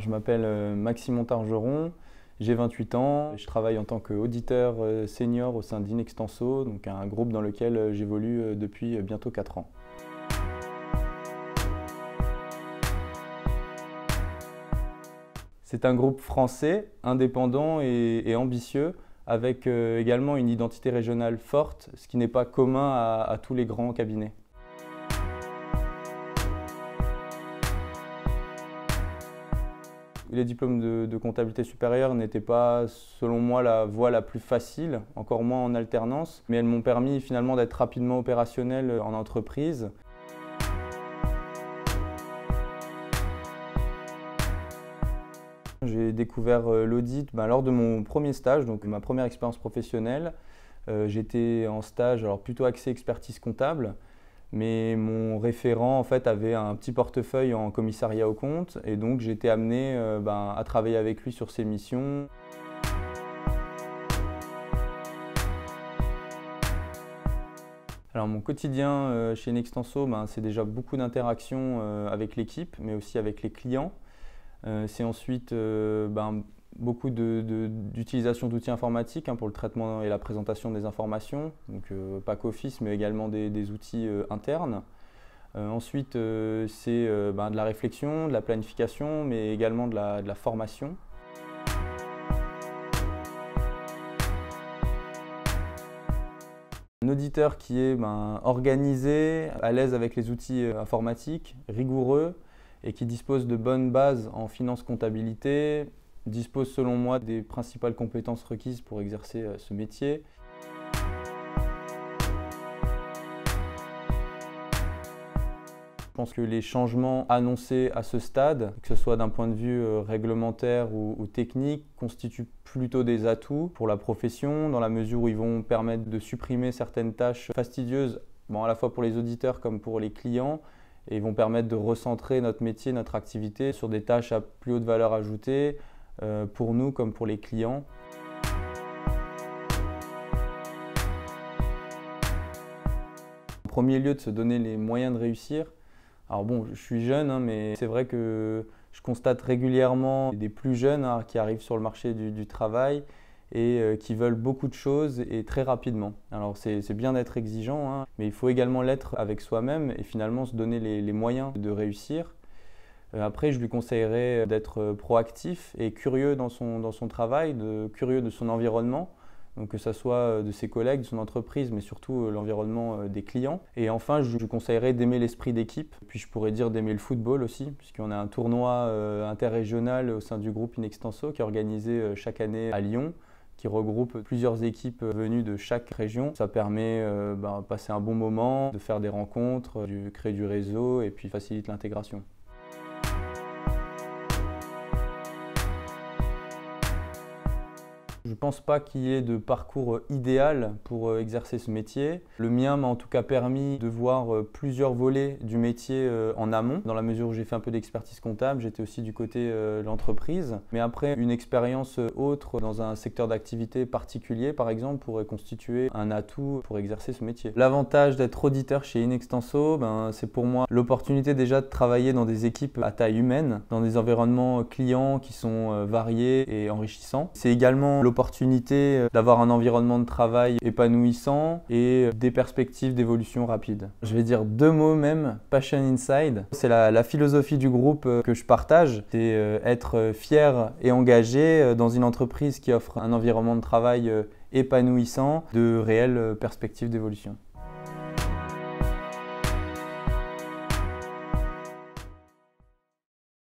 je m'appelle Maxime Montargeron, j'ai 28 ans, je travaille en tant qu'auditeur senior au sein d'Inextenso, donc un groupe dans lequel j'évolue depuis bientôt 4 ans. C'est un groupe français, indépendant et ambitieux, avec également une identité régionale forte, ce qui n'est pas commun à tous les grands cabinets. Les diplômes de comptabilité supérieure n'étaient pas, selon moi, la voie la plus facile, encore moins en alternance, mais elles m'ont permis finalement d'être rapidement opérationnel en entreprise. J'ai découvert l'audit lors de mon premier stage, donc ma première expérience professionnelle. J'étais en stage alors plutôt axé expertise comptable, mais mon référent en fait avait un petit portefeuille en commissariat aux comptes et donc j'ai été amené à travailler avec lui sur ses missions. Alors mon quotidien chez Inextenso, c'est déjà beaucoup d'interactions avec l'équipe, mais aussi avec les clients. C'est ensuite beaucoup d'utilisation d'outils informatiques pour le traitement et la présentation des informations, donc pas qu'Office mais également des outils internes. Ensuite c'est de la réflexion, de la planification mais également de la formation. Un auditeur qui est organisé, à l'aise avec les outils informatiques, rigoureux et qui dispose de bonnes bases en finance comptabilité, dispose selon moi des principales compétences requises pour exercer ce métier. Je pense que les changements annoncés à ce stade, que ce soit d'un point de vue réglementaire ou technique, constituent plutôt des atouts pour la profession, dans la mesure où ils vont permettre de supprimer certaines tâches fastidieuses, à la fois pour les auditeurs comme pour les clients, et vont permettre de recentrer notre métier, notre activité sur des tâches à plus haute valeur ajoutée, pour nous comme pour les clients. En premier lieu, de se donner les moyens de réussir. Alors bon, je suis jeune, mais c'est vrai que je constate régulièrement des plus jeunes qui arrivent sur le marché du travail et qui veulent beaucoup de choses et très rapidement. Alors c'est bien d'être exigeant, mais il faut également l'être avec soi-même et finalement se donner les moyens de réussir. Après, je lui conseillerais d'être proactif et curieux dans son travail, curieux de son environnement, donc que ce soit de ses collègues, de son entreprise, mais surtout l'environnement des clients. Et enfin, je lui conseillerais d'aimer l'esprit d'équipe, puis je pourrais dire d'aimer le football aussi, puisqu'on a un tournoi interrégional au sein du groupe Inextenso qui est organisé chaque année à Lyon, qui regroupe plusieurs équipes venues de chaque région. Ça permet de passer un bon moment, de faire des rencontres, de créer du réseau et puis facilite l'intégration. Je ne pense pas qu'il y ait de parcours idéal pour exercer ce métier. Le mien m'a en tout cas permis de voir plusieurs volets du métier en amont. Dans la mesure où j'ai fait un peu d'expertise comptable, j'étais aussi du côté de l'entreprise. Mais après, une expérience autre dans un secteur d'activité particulier, par exemple, pourrait constituer un atout pour exercer ce métier. L'avantage d'être auditeur chez Inextenso, c'est pour moi l'opportunité déjà de travailler dans des équipes à taille humaine, dans des environnements clients qui sont variés et enrichissants. C'est également l'opportunité d'avoir un environnement de travail épanouissant et des perspectives d'évolution rapide. Je vais dire 2 mots même, Passion Inside. C'est la philosophie du groupe que je partage. C'est être fier et engagé dans une entreprise qui offre un environnement de travail épanouissant, de réelles perspectives d'évolution.